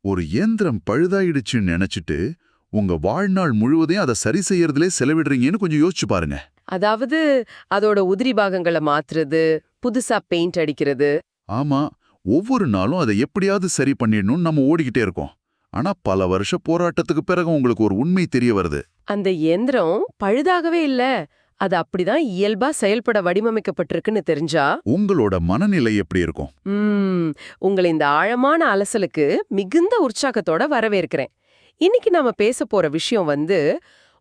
ஒரு இயந்திரம் பழுதாயிடுச்சுன்னு நினைச்சிட்டு உங்க வாழ்நாள் முழுவதையும் அதை சரி செய்யறதுலே செலவிடுறீங்கன்னு கொஞ்சம் யோசிச்சு பாருங்க. அதாவது அதோட உதிரி பாகங்களை மாத்துறது, புதுசா பெயிண்ட் அடிக்கிறது. ஆமா, ஒவ்வொரு நாளும் அதை எப்படியாவது சரி பண்ணிடணும்னு நம்ம ஓடிக்கிட்டே இருக்கோம். ஆனா பல வருஷ போராட்டத்துக்கு பிறகு உங்களுக்கு ஒரு உண்மை தெரிய வருது. அந்த இயந்திரம் பழுதாகவே இல்ல, அது அப்படிதான் இயல்பா செயல்பட வடிவமைக்கப்பட்டிருக்குன்னு தெரிஞ்சா உங்களோட மனநிலை எப்படி இருக்கும்? உங்களை இந்த ஆழமான அலசலுக்கு மிகுந்த உற்சாகத்தோட வரவேற்கிறேன். இன்னைக்கு நாம பேச போற விஷயம்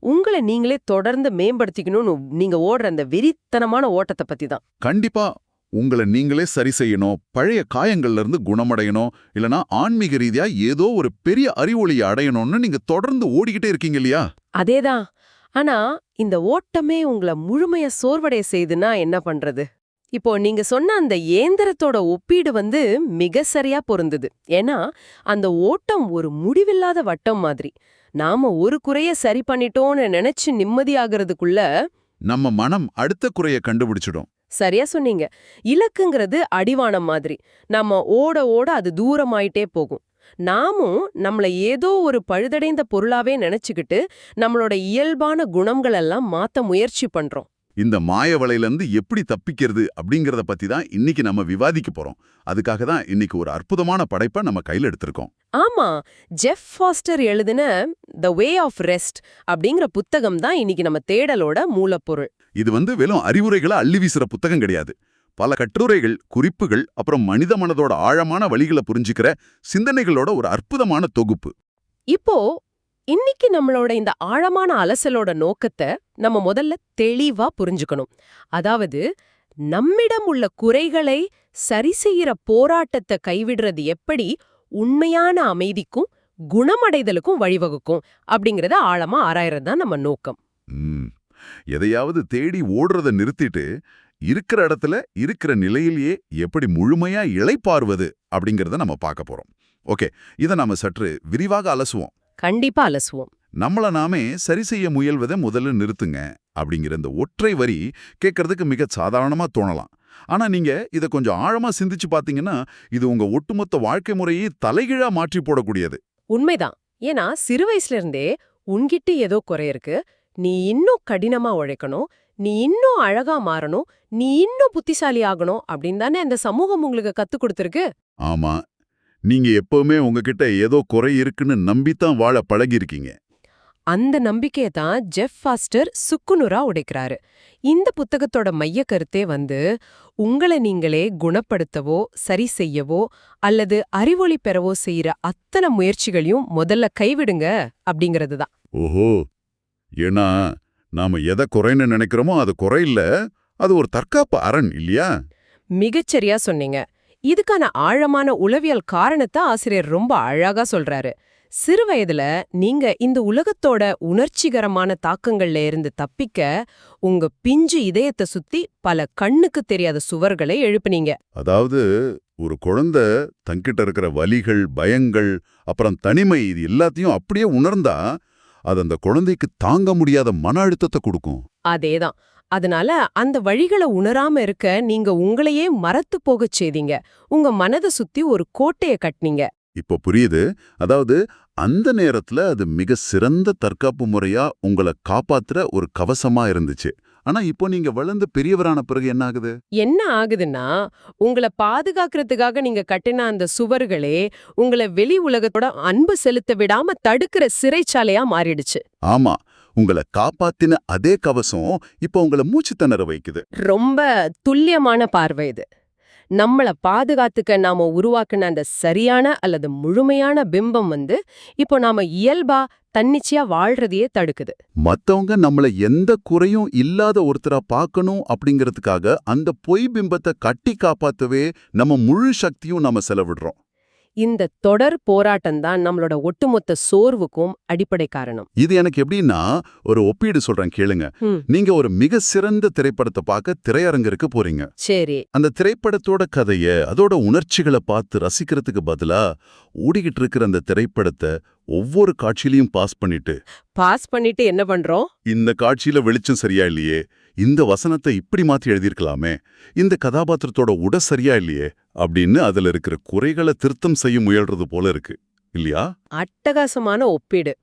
உங்களை நீங்களே தொடர்ந்து மேம்படுத்திக்கணும்னு நீங்க ஓடுற அந்த வெறித்தனமான ஓட்டத்தை பத்தி தான். கண்டிப்பா. உங்களை நீங்களே சரி செய்யணும், பழைய காயங்கள்ல இருந்து குணமடையணும், இல்லனா ஆன்மீக ரீதியா ஏதோ ஒரு பெரிய அறிவொளியை அடையணும்னு நீங்க தொடர்ந்து ஓடிக்கிட்டே இருக்கீங்க இல்லையா? அதேதான். ஆனா இந்த ஓட்டமே உங்களை முழுமையா சோர்வடைய செய்துன்னா என்ன பண்றது? இப்போ நீங்க சொன்ன அந்த இயந்திரத்தோட ஒப்பீடு மிக சரியா பொருந்தது. ஏன்னா அந்த ஓட்டம் ஒரு முடிவில்லாத வட்டம் மாதிரி. நாம ஒரு குறைய சரி பண்ணிட்டோம்னு நினைச்சு நிம்மதியாகிறதுக்குள்ள நம்ம மனம் அடுத்த குறைய கண்டுபிடிச்சிடும். சரியா சொன்னீங்க. இலக்குங்கிறது அடிவானம் மாதிரி. நம்ம ஓட ஓட அது தூரமாயிட்டே போகும். நாமும் நம்மள ஏதோ ஒரு பழுதடைந்த பொருளாவே நினைச்சுக்கிட்டு நம்மளோட இயல்பான குணங்களெல்லாம் மாத்த முயற்சி பண்றோம். இந்த மாய வலையிலிருந்து எப்படி தப்பிக்கிறது அப்படிங்கறத பத்தி தான் இன்னைக்கு நம்ம விவாதிக்க போறோம். அதுக்காக தான் இன்னைக்கு ஒரு அற்புதமான படைப்பை நம்ம கையில எடுத்திருக்கோம். ஆமா, ஜெஃப் ஃபாஸ்டர் எழுதின த வே ஆஃப் ரெஸ்ட் அப்படிங்கிற புத்தகம் தான் இன்னைக்கு நம்ம தேடலோட மூலப்பொருள். இது வெறும் அறிவுரைகளை அள்ளி வீசுற புத்தகம் கிடையாது. பல கட்டுரைகள், குறிப்புகள், அப்புறம் மனித மனதோட ஆழமான வழிகளை புரிஞ்சுக்கிற சிந்தனைகளோட ஒரு அற்புதமான தொகுப்பு. இப்போ இன்னைக்கு நம்மளோட இந்த ஆழமான அலசலோட நோக்கத்தை நம்ம முதல்ல தெளிவா புரிஞ்சுக்கணும். அதாவது நம்மிடம் உள்ள குறைகளை சரி செய்யற போராட்டத்தை கைவிடுறது எப்படி உண்மையான அமைதிக்கும் குணமடைதலுக்கும் வழிவகுக்கும் அப்படிங்கறத ஆழமா ஆராயறது தான் நம்ம நோக்கம். எதையாவது தேடி ஓடுறத நிறுத்திட்டு இருக்கிற இடத்துல இருக்கிற நிலையிலேயே எப்படி முழுமையா இளைப்பாறுவது அப்படிங்கறத நம்ம பார்க்க போறோம். ஓகே, இதை நாம சற்று விரிவாக அலசுவோம். கண்டிப்பா அலசுவோம். நம்மள நாமே சரி செய்ய முயல்வதை முதல்ல நிறுத்துங்க அப்படிங்கிற இந்த ஒற்றை வரி கேட்கறதுக்கு மிக சாதாரணமா தோணலாம். ஆனா நீங்க இதை கொஞ்சம் ஆழமா சிந்திச்சு பாத்தீங்கன்னா இது உங்க ஒட்டுமொத்த வாழ்க்கை முறையை தலைகீழா மாற்றி போடக்கூடியது. உண்மைதான். ஏன்னா சிறு வயசுல இருந்தே உன்கிட்ட ஏதோ குறை இருக்கு, நீ இன்னும் கடினமா உழைக்கணும், நீ இன்னும் அழகா மாறணும், நீ இன்னும் புத்திசாலி ஆகணும் அப்படின்னு தானே இந்த சமூகம் உங்களுக்கு கத்து கொடுத்துருக்கு. ஆமா, நீங்க எப்பவுமே உங்ககிட்ட ஏதோ குறை இருக்குன்னு நம்பித்தான் வாழ பழகிருக்கீங்க. அந்த நம்பிக்கையை தான் ஜெஃப் ஃபாஸ்டர் சுக்குநூறா உடைக்கிறாரு. இந்த புத்தகத்தோட மைய கருத்தே உங்களை நீங்களே குணப்படுத்தவோ சரி செய்யவோ அல்லது அறிவொளி பெறவோ செய்யற அத்தனை முயற்சிகளையும் முதல்ல கைவிடுங்க அப்படிங்கிறது தான். ஓஹோ, ஏன்னா நாம எதை குறைன்னு நினைக்கிறோமோ அது குறையில்ல, அது ஒரு தற்காப்பு அரண் இல்லையா? மிகச்சரியா சொன்னீங்க. இதுக்கான ஆழமான உளவியல் காரணத்தை ஆசிரியர் ரொம்ப அழகா சொல்றாரு. சிறு வயதுல நீங்க இந்த உலகத்தோட உணர்ச்சிகரமான தாக்கங்கள்ல இருந்து தப்பிக்க உங்க பிஞ்சு இதயத்தை சுத்தி பல கண்ணுக்கு தெரியாத சுவர்களை எழுப்புனீங்க. அதாவது ஒரு குழந்தை தங்கிட்ட இருக்கிற வலிகள், பயங்கள், அப்புறம் தனிமை, இது எல்லாத்தையும் அப்படியே உணர்ந்தா அது அந்த குழந்தைக்கு தாங்க முடியாத மன அழுத்தத்தை கொடுக்கும். அதேதான். அதனால அந்த வழிகளை உணராம இருக்க நீங்க உங்களையே மறத்து போகச் செய்தீங்க. உங்க மனதை சுத்தி ஒரு கோட்டையை கட்டினீங்க. இப்போ புரியுது. அதாவது அந்த நேரத்துல அது மிக சிறந்த தற்காப்பு முறையா உங்களை காப்பாத்துற ஒரு கவசமா இருந்துச்சு. ஆனா இப்போ நீங்க வளர்ந்து பெரியவரான பிறகு என்ன ஆகுது? என்ன ஆகுதுன்னா, உங்களை பாதுகாக்கிறதுக்காக நீங்க கட்டின அந்த சுவர்களே உங்களை வெளி உலகத்தோட அன்பு செலுத்த விடாம தடுக்கிற சிறைச்சாலையா மாறிடுச்சு. ஆமா, உங்களை காப்பாத்தின அதே கவசம் இப்போ உங்களை மூச்சு திணற வைக்குது. ரொம்ப துல்லியமான பார்வை இது. நம்மள பாதுகாத்துக்க நாம உருவாக்குன அந்த சரியான அல்லது முழுமையான பிம்பம் இப்போ நாம இயல்பா தன்னிச்சையா வாழ்றதையே தடுக்குது. மத்தவங்க நம்மள எந்த குறையும் இல்லாத ஒருத்தரா பார்க்கணும் அப்படிங்கிறதுக்காக அந்த பொய் பிம்பத்தை கட்டி காப்பாத்தவே நம்ம முழு சக்தியும் நாம செலவிடுறோம். இந்த தொடர் போராட்டம் தான் நம்மளோட ஒட்டுமொத்த சோர்வுக்கும் அடிப்படை காரணம். இது எனக்கு எப்படின்னா, ஒரு ஒப்பீடு சொல்றேன் கேளுங்க. நீங்க ஒரு மிக சிறந்த திரைப்படத்தை பார்க்க திரையரங்கிற்கு போறீங்க. சரி. அந்த திரைப்படத்தோட கதைய, அதோட உணர்ச்சிகளை பார்த்து ரசிக்கிறதுக்கு பதிலா ஓடிக்கிட்டு இருக்கிற அந்த திரைப்படத்தை ஒவ்வொரு காட்சியிலையும் பாஸ் பண்ணிட்டு என்ன பண்றோம்? இந்த காட்சியில வெளிச்சம் சரியா இல்லையே, இந்த வசனத்தை இப்படி மாத்தி எழுதியிருக்கலாமே, இந்த கதாபாத்திரத்தோட உடை சரியா இல்லையே அப்படின்னு அதுல இருக்கிற குறைகளை திருத்தம் செய்ய முயல்றது போல இருக்கு. இல்லையா? அட்டகாசமான ஒப்பீடு.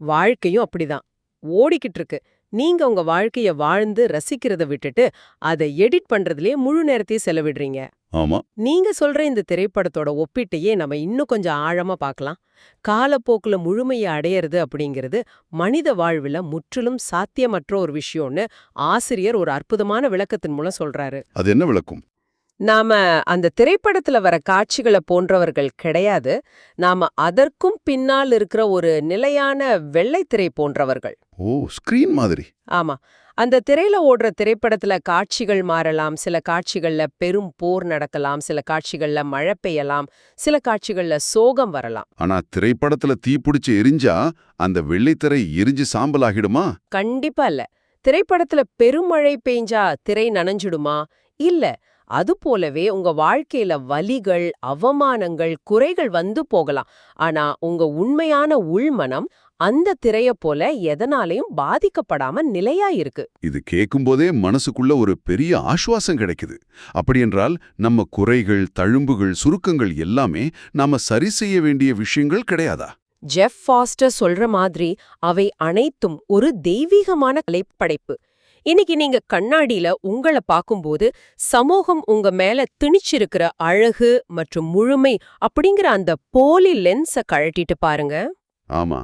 வாழ்க்கையும் அப்படிதான். ஓடிக்கிட்டு இருக்கு. நீங்க உங்க வாழ்க்கைய வாழ்ந்து ரசிக்கிறத விட்டுட்டு அதை எடிட் பண்றதுலயே முழு நேரத்தையும் செலவிடுறீங்க. ஆமா. நீங்க சொல்ற இந்த திரைப்படத்தோட ஒப்பீட்டையே நம்ம இன்னும் கொஞ்சம் ஆழமா பார்க்கலாம். காலப்போக்குல முழுமையை அடையறது அப்படிங்கிறது மனித வாழ்வுல முற்றிலும் சாத்தியமற்ற ஒரு விஷயம்னு ஆசிரியர் ஒரு அற்புதமான விளக்கத்தின் மூலம் சொல்றாரு. அது என்ன விளக்கும்? நாம அந்த திரைப்படத்துல வர காட்சிகளை போன்றவர்கள் கிடையாது. நாம அதற்கும் பின்னால் இருக்கிற ஒரு நிலையான வெள்ளைத்திரை போன்றவர்கள். ஓ, ஸ்கிரீன் மாதிரி. ஆமா. அந்த திரையில ஓடுற திரைப்படத்துல காட்சிகள் மாறலாம். சில காட்சிகள்ல பெரும் போர் நடக்கலாம். சில காட்சிகள்ல மழை பெய்யலாம். சில காட்சிகள்ல சோகம் வரலாம். ஆனா திரைப்படத்துல தீப்பிடிச்சு எரிஞ்சா அந்த வெள்ளித்திரை எரிஞ்சு சாம்பல் ஆகிடுமா? கண்டிப்பா இல்ல. திரைப்படத்துல பெருமழை பெய்ஞ்சா திரை நனைஞ்சிடுமா? இல்ல. அது போலவே உங்க வாழ்க்கையில வலிகள், அவமானங்கள், குறைகள் வந்து போகலாம். ஆனா உங்க உண்மையான உள்மனம் அந்த திரைய போல எதனாலையும் பாதிக்கப்படாம நிலையா இருக்கு. இது கேட்கும்போதே மனசுக்குள்ள ஒரு பெரிய ஆசுவாசம் கிடைக்குது. அப்படியென்றால் நம்ம குறைகள், தழும்புகள், சுருக்கங்கள் எல்லாமே நாம சரி செய்ய வேண்டிய விஷயங்கள் கிடையாதா? ஜெஃப் ஃபாஸ்டர் சொல்ற மாதிரி அவை அனைத்தும் ஒரு தெய்வீகமான கலைப்படைப்பு. இன்னைக்கு நீங்க கண்ணாடியில உங்கள பாக்கும்போது சமூகம் உங்க மேல திணிச்சிருக்கிற அழகு மற்றும் முழுமை அப்படிங்கிற அந்த போலி லென்ஸ கழட்டிட்டு பாருங்க. ஆமா.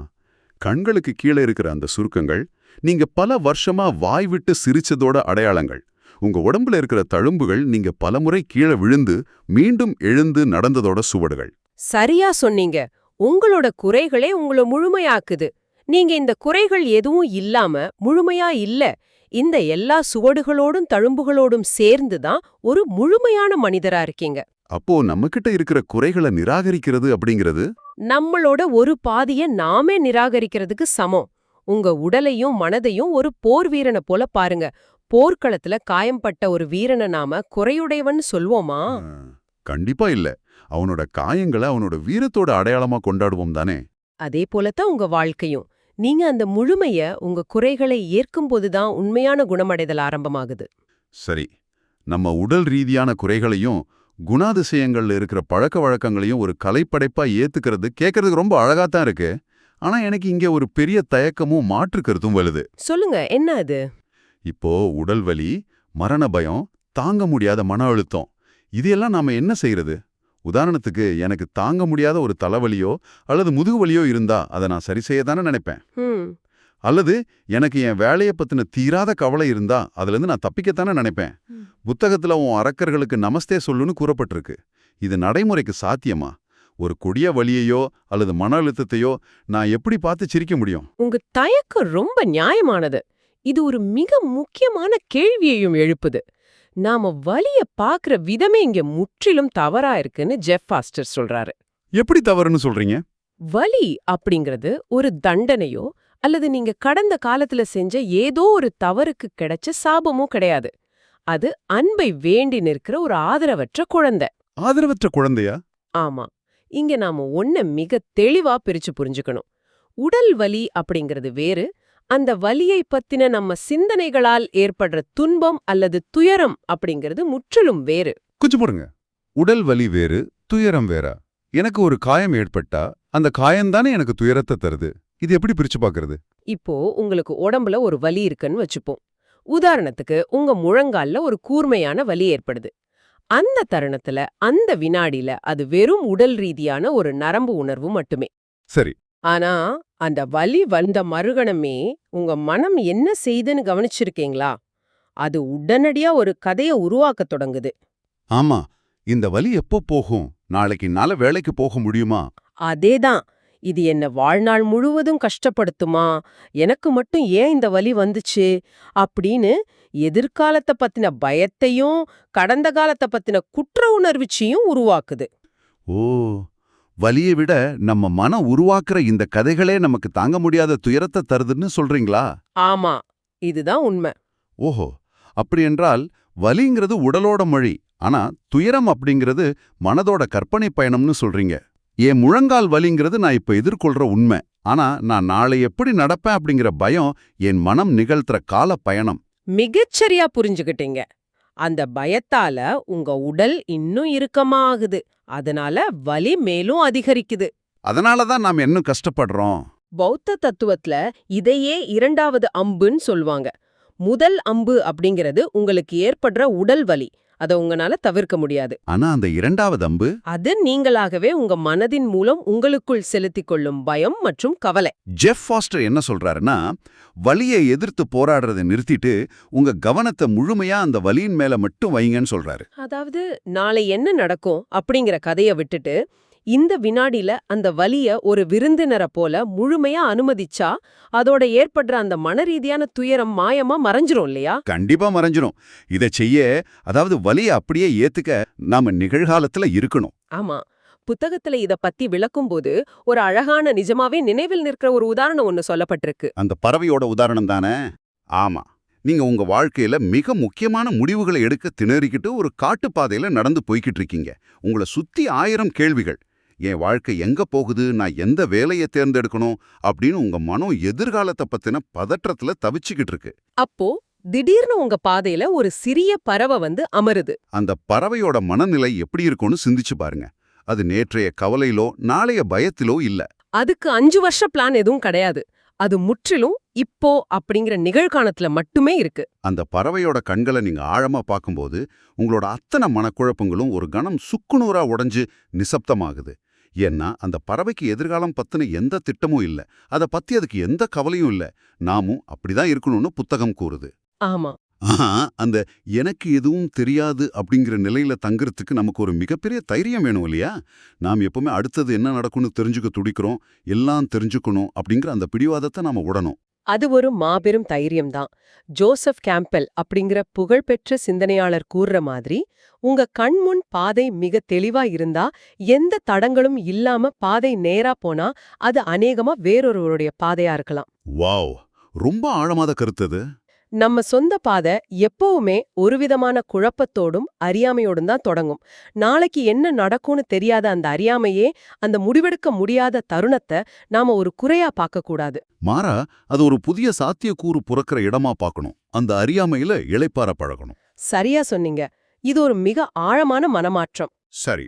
கண்களுக்கு கீழே இருக்கிற அந்த சுருக்கங்கள் நீங்க பல வருஷமா வாய் விட்டு சிரிச்சதோட அடையாளங்கள். உங்க உடம்புல இருக்கிற தழும்புகள் நீங்க பலமுறை கீழே விழுந்து மீண்டும் எழுந்து நடந்ததோட சுவடுகள். சரியா சொன்னீங்க. உங்களோட குறைகளே உங்களை முழுமையாக்குது. நீங்க இந்த குறைகள் எதுவும் இல்லாம முழுமையா இல்ல. இந்த எல்லா சுவடுகளோடும் தழும்புகளோடும் சேர்ந்து தான் ஒரு முழுமையான மனிதரா இருக்கீங்க. அப்போ நம்மகிட்ட இருக்கிற குறைகளை நிராகரிக்கிறது அப்படிங்கிறது நம்மளோட ஒரு பாதிய நாமே நிராகரிக்கிறதுக்கு சமம். உங்க உடலையும் மனதையும் ஒரு போர் வீரனை போல பாருங்க. போர்க்களத்துல காயம்பட்ட ஒரு வீரனை நாம குறையுடையவன் சொல்வோமா? கண்டிப்பா இல்ல. அவனோட காயங்களை அவனோட வீரத்தோட அடையாளமா கொண்டாடுவோம் தானே. அதே போலத்தான் உங்க வாழ்க்கையும். நீங்க அந்த முழுமைய உங்க குறைகளை ஏற்கும்போதுதான் உண்மையான குணமடைதல் ஆரம்பமாகுது. சரி, நம்ம உடல் ரீதியான குறைகளையும் குணாதிசயங்கள்ல இருக்கிற பழக்க வழக்கங்களையும் ஒரு கலைப்படைப்பா ஏத்துக்கிறது கேட்கறதுக்கு ரொம்ப அழகாத்தான் இருக்கு. ஆனா எனக்கு இங்க ஒரு பெரிய தயக்கமும் மாற்று கருத்தும் வருது. சொல்லுங்க, என்ன அது? இப்போ உடல் வலி, மரண பயம், தாங்க முடியாத மன அழுத்தம், இதெல்லாம் நாம என்ன செய்யறது? உதாரணத்துக்கு எனக்கு தாங்க முடியாத ஒரு தலைவலியோ அல்லது முதுகு வலியோ இருந்தா அதை நான் சரி செய்ய தானே நினைப்பேன். அல்லது எனக்கு என் வேலையை பத்தின தீராத கவலை இருந்தா அதுலேருந்து நான் தப்பிக்கத்தானே நினைப்பேன். புத்தகத்துல உன் அரக்கர்களுக்கு நமஸ்தே சொல்லுன்னு கூறப்பட்டிருக்கு. இது நடைமுறைக்கு சாத்தியமா? ஒரு கொடிய வலியையோ அல்லது மன அழுத்தத்தையோ நான் எப்படி பார்த்து சிரிக்க முடியும்? உங்க தயக்கம் ரொம்ப நியாயமானது. இது ஒரு மிக முக்கியமான கேள்வியையும் எழுப்புது. நாம வலிய பாக்குற விதமே இங்க முற்றிலும் தவறா இருக்குன்னு ஜெஃப் ஃபாஸ்டர் சொல்றாரு. எப்படி தவறுன்னு சொல்றீங்க? வலி அப்படிங்கிறது ஒரு தண்டனையோ அல்லது நீங்க கடந்த காலத்துல செஞ்ச ஏதோ ஒரு தவறுக்கு கிடைச்ச சாபமோ கிடையாது. அது அன்பை வேண்டி நிற்கிற ஒரு ஆதரவற்ற குழந்தை. ஆதரவற்ற குழந்தையா? ஆமா. இங்க நாம ஒன்ன மிக தெளிவா பிரிச்சு புரிஞ்சுக்கணும். உடல் வலி அப்படிங்கிறது வேறு. அந்த வலியை பத்தின நம்ம சிந்தனைகளால் ஏற்படுற துன்பம் அல்லது துயரம் அப்படிங்கிறது முற்றிலும் வேறு. கொஞ்சம் போடுங்க. உடல் வலி வேறு, துயரம் வேறா? எனக்கு ஒரு காயம் ஏற்பட்டா அந்த காயம்தானே எனக்கு துயரத்தை தருது. இது எப்படி பிரிச்சு பார்க்கறது? இப்போ உங்களுக்கு உடம்புல ஒரு வலி இருக்குன்னு வச்சுப்போம். உதாரணத்துக்கு உங்க முழங்கால்ல ஒரு கூர்மையான வலி ஏற்படுது. அந்த தருணத்துல அந்த வினாடியில அது வெறும் உடல் ரீதியான ஒரு நரம்பு உணர்வு மட்டுமே. சரி. ஆனா அந்த வலி வந்த மறுகணமே உங்க மனம் என்ன செய்துன்னு கவனிச்சிருக்கீங்களா? அது உடனடியா ஒரு கதைய உருவாக்க தொடங்குது. ஆமா. இந்த வலி எப்போ போகும்? நாளைக்கு என்னால வேலைக்கு போக முடியுமா? அதேதான். இது என்ன வாழ்நாள் முழுவதும் கஷ்டப்படுத்துமா? எனக்கு மட்டும் ஏன் இந்த வலி வந்துச்சு? அப்படின்னு எதிர்காலத்தை பத்தின பயத்தையும் கடந்த காலத்தை பத்தின குற்ற உணர்ச்சியும் உருவாக்குது. ஓ, வலியை விட நம்ம மனம் உருவாக்குற இந்த கதைகளே நமக்கு தாங்க முடியாத துயரத்தை தருதுன்னு சொல்றீங்களா? ஆமா, இதுதான் உண்மை. ஓஹோ, அப்படியென்றால் வலிங்கிறது உடலோட மொழி, ஆனா துயரம் அப்படிங்கிறது மனதோட கற்பனை பயணம்னு சொல்றீங்க. என் முழங்கால் வலிங்கிறது நான் இப்ப எதிர்கொள்ற உண்மை. ஆனா நான் நாளை எப்படி நடப்பேன் அப்படிங்கிற பயம் என் மனம் நிகழ்த்துற கால பயணம். மிகச்சரியா புரிஞ்சுக்கிட்டீங்க. அந்த பயத்தால உங்க உடல் இன்னும் இறுக்கமா ஆகுது. அதனால வலி மேலும் அதிகரிக்குது. அதனால தான் நாம் இன்னும் கஷ்டப்படுறோம். பௌத்த தத்துவத்துல இதையே இரண்டாவது அம்புன்னு சொல்லுவாங்க. முதல் அம்பு அப்படிங்கிறது உங்களுக்கு ஏற்படுற உடல் வலி, அதை உங்களால தவிர்க்க முடியாது. ஆனா அந்த இரண்டாவது அம்பு அது நீங்களாகவே உங்க மனதின் மூலம் உங்களுக்குள் செலுத்திக் கொள்ளும் பயம் மற்றும் கவலை. ஜெஃப் ஃபாஸ்டர் என்ன சொல்றாருன்னா, வலியை எதிர்த்து போராடுறதை நிறுத்திட்டு உங்க கவனத்தை முழுமையா அந்த வலியின் மேல மட்டும் வைங்கன்னு சொல்றாரு. அதாவது நாளை என்ன நடக்கும் அப்படிங்கிற கதையை விட்டுட்டு இந்த வினாடியில அந்த வலிய ஒரு விருந்தினரை போல முழுமையா அனுமதிச்சா அதோட ஏற்படுற அந்த மனரீதியான துயரம் மாயமா மறைஞ்சிரும் இல்லையா? கண்டிப்பா மறைஞ்சிரும். இதை செய்ய, அதாவது வலியை அப்படியே ஏத்துக்க நாம நிகழ்காலத்துல இருக்கணும். ஆமா, புத்தகத்துல இத பத்தி விளக்கும்போது ஒரு அழகான நிஜமாவே நினைவில் நிற்கிற ஒரு உதாரணம் ஒன்னு சொல்லப்பட்டிருக்கு. அந்த பறவையோட உதாரணம் தானே? ஆமா. நீங்க உங்க வாழ்க்கையில மிக முக்கியமான முடிவுகளை எடுக்க திணறிக்கிட்டு ஒரு காட்டுப்பாதையில நடந்து போய்கிட்டு இருக்கீங்க. உங்களை சுத்தி 1000 கேள்விகள். என் வாழ்க்கை எங்க போகுது, நான் எந்த வேலையை தேர்ந்தெடுக்கணும் அப்படின்னு உங்க மனம் எதிர்காலத்தை பத்தின பதற்றத்துல தவிச்சுக்கிட்டு இருக்கு. அப்போ திடீர்னு உங்க பாதையில ஒரு சிறிய பறவை வந்து அமருது. அந்த பறவையோட மனநிலை எப்படி இருக்கும்னு சிந்திச்சு பாருங்க. அது நேற்றைய கவலையிலோ நாளைய பயத்திலோ இல்ல. அதுக்கு 5 வருஷ பிளான் எதுவும் கிடையாது. அது முற்றிலும் இப்போ அப்படிங்கிற நிகழ்காலத்துல மட்டுமே இருக்கு. அந்த பறவையோட கண்களை நீங்க ஆழமா பார்க்கும்போது உங்களோட அத்தனை மனக்குழப்பங்களும் ஒரு கணம் சுக்குநூறா உடைஞ்சு நிசப்தமாகுது. ஏன்னா அந்த பறவைக்கு எதிர்காலம் பத்தின எந்த திட்டமும் இல்ல, அதை பத்தி அதுக்கு எந்த கவலையும் இல்ல. நாமும் அப்படிதான் இருக்கணும்னு புத்தகம் கூறுது. ஆமா, ஆஹா, அந்த எனக்கு எதுவும் தெரியாது அப்படிங்கிற நிலையில தங்குறதுக்கு நமக்கு ஒரு மிகப்பெரிய தைரியம் வேணும் இல்லையா? நாம் எப்பவுமே அடுத்தது என்ன நடக்கும்னு தெரிஞ்சுக்க துடிக்கிறோம், எல்லாம் தெரிஞ்சுக்கணும் அப்படிங்கிற அந்த பிடிவாதத்தை நாம உடணும். அது ஒரு மாபெரும் தைரியம்தான். ஜோசப் கேம்பெல் அப்படிங்கிற புகழ்பெற்ற சிந்தனையாளர் கூறுற மாதிரி, உங்க கண்முன் பாதை மிக தெளிவா இருந்தா எந்த தடங்களும் இல்லாம பாதை நேரா போனா அது அநேகமா வேறொருவருடைய பாதையா இருக்கலாம். வாவ், ரொம்ப ஆழமாத கருத்து அது. நம்ம சொந்த பாதை எப்பவுமே ஒருவிதமான குழப்பத்தோடும் அறியாமையோடும் தான் தொடங்கும். நாளைக்கு என்ன நடக்கும்னு தெரியாத அந்த அறியாமையே அந்த முடிவெடுக்க முடியாத தருணத்தை நாம ஒரு குறையா பார்க்க கூடாது. மாறா, அது ஒரு புதிய சாத்தியக்கூறு புறக்கிற இடமா பார்க்கணும். அந்த அறியாமையில இளைப்பாற பழகணும். சரியா சொன்னீங்க. இது ஒரு மிக ஆழமான மனமாற்றம். சரி,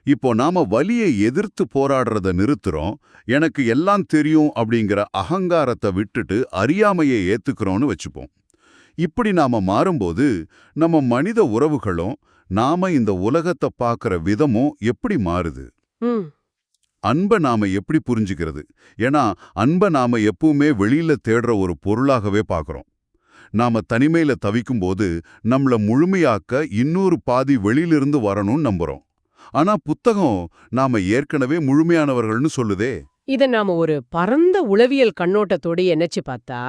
இப்போ நாம வலியை எதிர்த்து போராடுறத நிறுத்துறோம், எனக்கு எல்லாம் தெரியும் அப்படிங்கிற அகங்காரத்தை விட்டுட்டு அறியாமையை ஏத்துக்கிறோம்னு வச்சுப்போம். இப்படி நாம மாறும்போது நம்ம மனித உறவுகளும் நாம இந்த உலகத்தை பார்க்கிற விதமும் எப்படி மாறுது? ம் அன்பை நாம எப்படி புரிஞ்சுக்கிறது? ஏன்னா அன்பை நாம எப்பவுமே வெளியில தேடுற ஒரு பொருளாகவே பார்க்கறோம். நாம தனிமையில தவிக்கும்போது நம்மள முழுமையாக்க இன்னொரு பாதி வெளியிலிருந்து வரணும்னு நம்புறோம். ஆனா புத்தகம் நாம ஏற்கனவே முழுமையானவர்கள்னு சொல்லுதே. இத நாம ஒரு பரந்த உளவியல் கண்ணோட்டத்தோட எண்ணச்சு பார்த்தா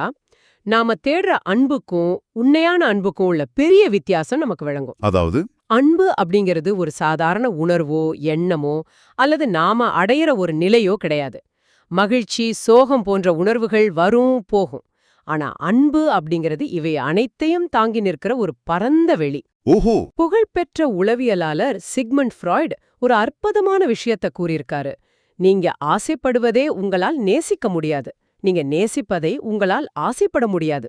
நாம தேடுற அன்புக்கும் உண்மையான அன்புக்கும் உள்ள பெரிய வித்தியாசம் நமக்கு விளங்கும். அதாவது அன்பு அப்படிங்கிறது ஒரு சாதாரண உணர்வோ எண்ணமோ அல்லது நாம அடையிற ஒரு நிலையோ கிடையாது. மகிழ்ச்சி, சோகம் போன்ற உணர்வுகள் வரும் போகும். ஆனா அன்பு அப்படிங்கிறது இவை அனைத்தையும் தாங்கி நிற்கிற ஒரு பரந்த வெளி. ஓஹோ, புகழ்பெற்ற உளவியலாளர் சிக்மண்ட் ஃப்ராய்ட் ஒரு அற்புதமான விஷயத்த கூறியிருக்காரு. நீங்க ஆசைப்படுவதே உங்களால் நேசிக்க முடியாது, நீங்க நேசிப்பதை உங்களால் ஆசைப்பட முடியாது.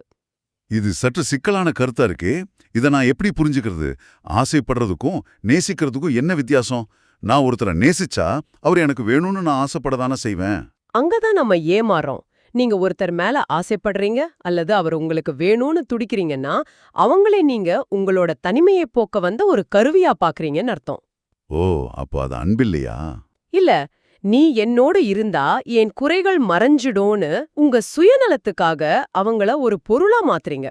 இது சற்று சிக்கலான கருத்தா இருக்கே. இதை நான் எப்படி புரிஞ்சுக்கிறது? ஆசைப்படுறதுக்கும் நேசிக்கிறதுக்கும் என்ன வித்தியாசம்? நான் ஒருத்தரை நேசிச்சா அவர் எனக்கு வேணும்னு நான் ஆசைப்படதானே செய்வேன். அங்கதான் நம்ம ஏமாறோம். நீங்க ஒருத்தர் மேல ஆசைப்படுறீங்க அல்லது அவர் உங்களுக்கு வேணும்னு துடிக்கிறீங்கன்னா அவங்களே நீங்க உங்களோட தனிமையை போக்க வந்த ஒரு கருவியா பாக்குறீங்கன்னு அர்த்தம். ஓ, அப்போ அது அன்பில்லையா? இல்ல, நீ என்னோடு இருந்தா என் குறைகள் மறைஞ்சிடோன்னு உங்க சுயநலத்துக்காக அவங்கள ஒரு பொருளா மாத்துறீங்க.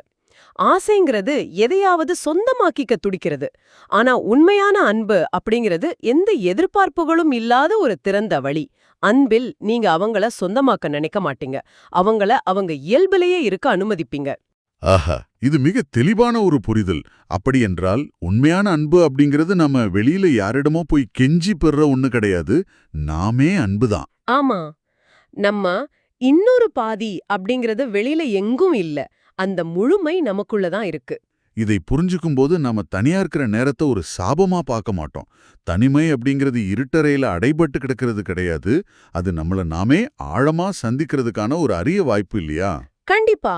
ஆசைங்கிறது எதையாவது சொந்தமாக்கிக்க துடிக்கிறது. ஆனா உண்மையான அன்பு அப்படிங்கிறது எந்த எதிர்பார்ப்புகளும் இல்லாத ஒரு திறந்த வழி. அன்பில் நீங்க அவங்கள சொந்தமாக்க நினைக்க மாட்டீங்க, அவங்கள அவங்க இயல்பிலேயே இருக்க அனுமதிப்பீங்க. ஆஹா, இது மிக தெளிவான ஒரு புரிதல். அப்படி என்றால் உண்மையான அன்பு அப்படிங்கிறது நம்ம வெளியில யாரிடமோ போய் கெஞ்சி பெற ஒண்ணு கிடையாது, நாமே அன்புதான். ஆமா, நம்ம இன்னொரு பாதி அப்படிங்கறது வெளியில எங்கும் இல்ல, அந்த முழுமை நமக்குள்ளதான் இருக்கு. இதை புரிஞ்சுக்கும் போது நாம தனியா இருக்கிற நேரத்தை ஒரு சாபமா பார்க்க மாட்டோம். தனிமை அப்படிங்கிறது இருட்டறையில அடைபட்டு கிடக்கிறது கிடையாது, அது நம்மள நாமே ஆழமா சந்திக்கிறதுக்கான ஒரு அரிய வாய்ப்பு இல்லையா? கண்டிப்பா.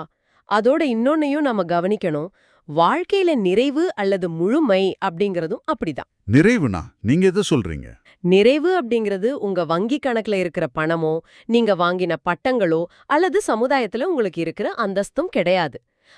அதோட இன்னொன்னையும் நாம கவனிக்கணும். வாழ்க்கையில நிறைவு அல்லது முழுமை அப்படிங்கறதும் அப்படிதான். நிறைவுனா நீங்க எதை சொல்றீங்க? நிறைவு அப்படிங்கிறது உங்க வங்கி கணக்குல இருக்கிற பணமோ, நீங்க வாங்கின பட்டங்களோ அல்லது சமுதாயத்துல உங்களுக்கு இருக்கிற அந்தஸ்தும் கிடையாது.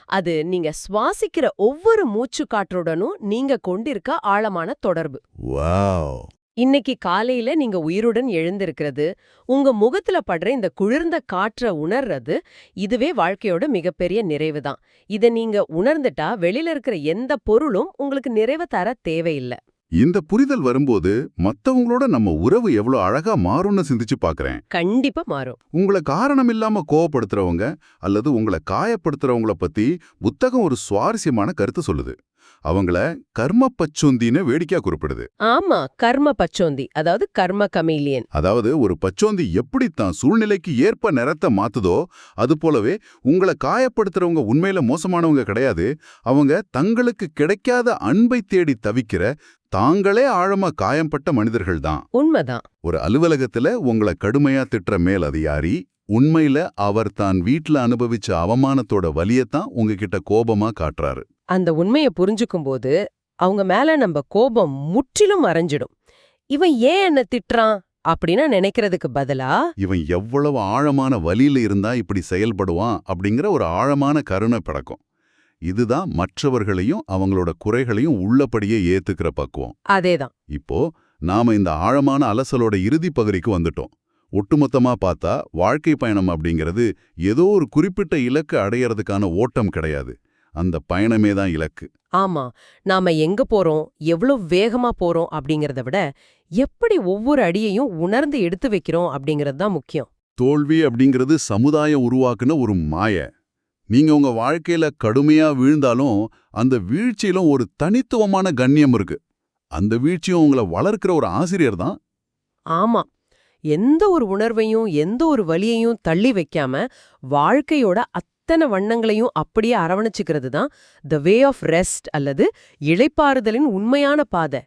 அது நீங்க சுவாசிக்கிற ஒவ்வொரு மூச்சு காற்றுடனும் நீங்க கொண்டிருக்க ஆழமான தொடர்பு. வாவ்! இன்னைக்கு காலையில நீங்க உயிருடன் எழுந்திருக்கிறது, உங்க முகத்துல படுற இந்த குளிர்ந்த காற்ற உணர்றது, இதுவே வாழ்க்கையோட மிகப்பெரிய நிறைவு தான். இத நீங்க உணர்ந்துட்டா வெளியில இருக்கிற எந்த பொருளும் உங்களுக்கு நிறைவு தர தேவையில்ல. இந்த புரிதல் வரும்போது மத்தவங்களோட நம்ம உறவு எவ்வளவு அழகா மாறும்னு சிந்திச்சு பார்க்கறேன். கண்டிப்பா மாறும். உங்களை காரணம் இல்லாம கோவப்படுத்துறவங்க அல்லது உங்களை காயப்படுத்துறவங்கள பத்தி புத்தகம் ஒரு சுவாரஸ்யமான கருத்து சொல்லுது. அவங்கள கர்ம பச்சோந்தின்னு வேடிக்கையா குறிப்பிடுது. ஆமா, கர்ம பச்சோந்தி, அதாவது கர்ம கமீலியன். அதாவது ஒரு பச்சோந்தி எப்படி தான் சூழ்நிலைக்கு ஏற்ப நிறத்தை மாத்துதோ அது போலவே உங்களை காயப்படுத்துறவங்க உண்மையில மோசமானவங்க கிடையாது. அவங்க தங்களுக்கு கிடைக்காத அன்பை தேடி தவிக்கிற தாங்களே ஆழமா காயம்பட்ட மனிதர்கள் தான். உண்மைதான். ஒரு அலுவலகத்துல உங்களை கடுமையா திட்டுற மேல் அதிகாரி உண்மையில அவர் தான் வீட்ல அனுபவிச்ச அவமானத்தோட வலியத்தான் உங்ககிட்ட கோபமா காட்டுறாரு. அந்த உண்மையை புரிஞ்சுக்கும்போது அவங்க மேல நம்ம கோபம் முற்றிலும் மறைஞ்சிடும். இவன் ஏன் என்ன திட்டுறான் அப்படின்னு நினைக்கிறதுக்கு பதிலா, இவன் எவ்வளவு ஆழமான வலியில இருந்தா இப்படி செயல்படுவான் அப்படிங்கிற ஒரு ஆழமான கருணை பிறக்கும். இதுதான் மற்றவர்களையும் அவங்களோட குறைகளையும் உள்ளபடியே ஏத்துக்கிற பக்குவம். அதேதான். இப்போ நாம இந்த ஆழமான அலசலோட இறுதி பகுதிக்கு வந்துட்டோம். ஒட்டுமொத்தமா பார்த்தா வாழ்க்கை பயணம் அப்படிங்கிறது ஏதோ ஒரு குறிப்பிட்ட இலக்கு அடையறதுக்கான ஓட்டம் கிடையாது. அந்த பயணமே தான் இலக்கு. ஆமா, நாம எங்க போறோம், எவ்வளவு வேகமா போறோம் அப்படிங்கறத விட எப்படி ஒவ்வொரு அடியையும் உணர்ந்து எடுத்து வைக்கிறோம் அப்படிங்கறது தான் முக்கியம். தோல்வி அப்படிங்கிறது சமுதாயம் உருவாக்குன ஒரு மாய. நீங்க உங்க வாழ்க்கையில கடுமையா வீழ்ந்தாலும் அந்த வீழ்ச்சியிலும் ஒரு தனித்துவமான கண்ணியம் இருக்கு. அந்த வீழ்ச்சியும் உங்களை வளர்க்கிற ஒரு ஆசிரியர் தான். ஆமா, எந்த ஒரு உணர்வையும் எந்த ஒரு வலியையும் தள்ளி வைக்காம வாழ்க்கையோட அத்தனை வண்ணங்களையும் அப்படியே அரவணைச்சுக்கிறது தான் த வே ஆஃப் ரெஸ்ட் அல்லது இளைப்பாறுதலின் உண்மையான பாதை.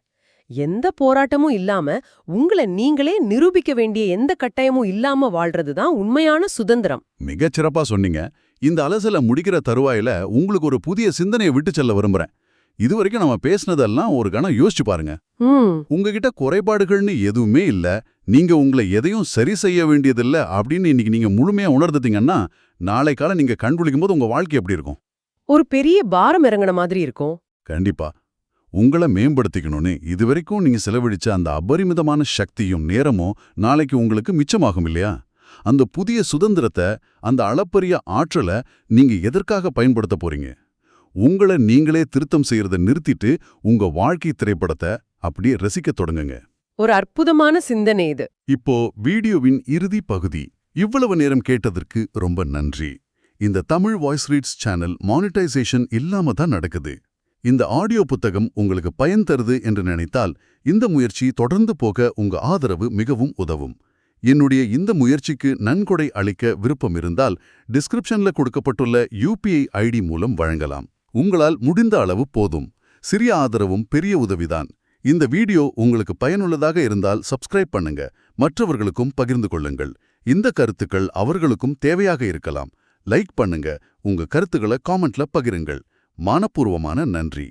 எந்த போராட்டமும் இல்லாம உங்களை நீங்களே நிரூபிக்க வேண்டிய எந்த கட்டாயமும் இல்லாம வாழ்றது தான் உண்மையான சுதந்திரம். மிகச்சிறப்பா சொன்னீங்க. இந்த அலசல முடிக்கிற தருவாயில உங்களுக்கு ஒரு புதிய சிந்தனையை விட்டு செல்ல விரும்புறேன். இதுவரைக்கும் நம்ம பேசினதெல்லாம் ஒரு கணம் யோசிச்சு பாருங்க. உங்ககிட்ட குறைபாடுகள்னு எதுவுமே இல்ல, நீங்க உங்களை எதையும் சரி செய்ய வேண்டியதில்ல அப்படின்னு இன்னைக்கு நீங்க முழுமையா உணர்ந்துட்டீங்கன்னா நாளை காலம் நீங்க கண்குளிக்கும் போது உங்க வாழ்க்கை எப்படி இருக்கும்? ஒரு பெரிய பாரம் இறங்கின மாதிரி இருக்கும். கண்டிப்பா. உங்களை மேம்படுத்திக்கணும்னு இதுவரைக்கும் நீங்க செலவழிச்ச அந்த அபரிமிதமான சக்தியும் நேரமும் நாளைக்கு உங்களுக்கு மிச்சமாகும் இல்லையா? அந்த புதிய சுதந்திரத்தை, அந்த அளப்பரிய ஆற்றலை நீங்க எதற்காக பயன்படுத்த போறீங்க? உங்களை நீங்களே திருத்தம் செய்யறத நிறுத்திட்டு உங்க வாழ்க்கை திரைப்படத்தை அப்படியே ரசிக்க தொடங்குங்க. ஒரு அற்புதமான சிந்தனை இது. இப்போ வீடியோவின் இறுதி பகுதி. இவ்வளவு நேரம் கேட்டதற்கு ரொம்ப நன்றி. இந்த Tamil voice reads channel monetisation இல்லாம தான் நடக்குது. இந்த ஆடியோ புத்தகம் உங்களுக்கு பயன் தருது என்று நினைத்தால் இந்த முயற்சி தொடர்ந்து போக உங்க ஆதரவு மிகவும் உதவும். என்னுடைய இந்த முயற்சிக்கு நன்கொடை அளிக்க விருப்பம் இருந்தால் டிஸ்கிரிப்ஷன்ல கொடுக்கப்பட்டுள்ள UPI ஐடி மூலம் வழங்கலாம். உங்களால் முடிந்த அளவு போதும். சிறிய ஆதரவும் பெரிய உதவிதான். இந்த வீடியோ உங்களுக்கு பயனுள்ளதாக இருந்தால் சப்ஸ்கிரைப் பண்ணுங்க, மற்றவர்களுக்கும் பகிர்ந்து கொள்ளுங்கள். இந்த கருத்துக்கள் அவர்களுக்கும் தேவையாக இருக்கலாம். லைக் பண்ணுங்க, உங்க கருத்துக்களை காமெண்ட்ல பகிருங்கள். மனப்பூர்வமான நன்றி.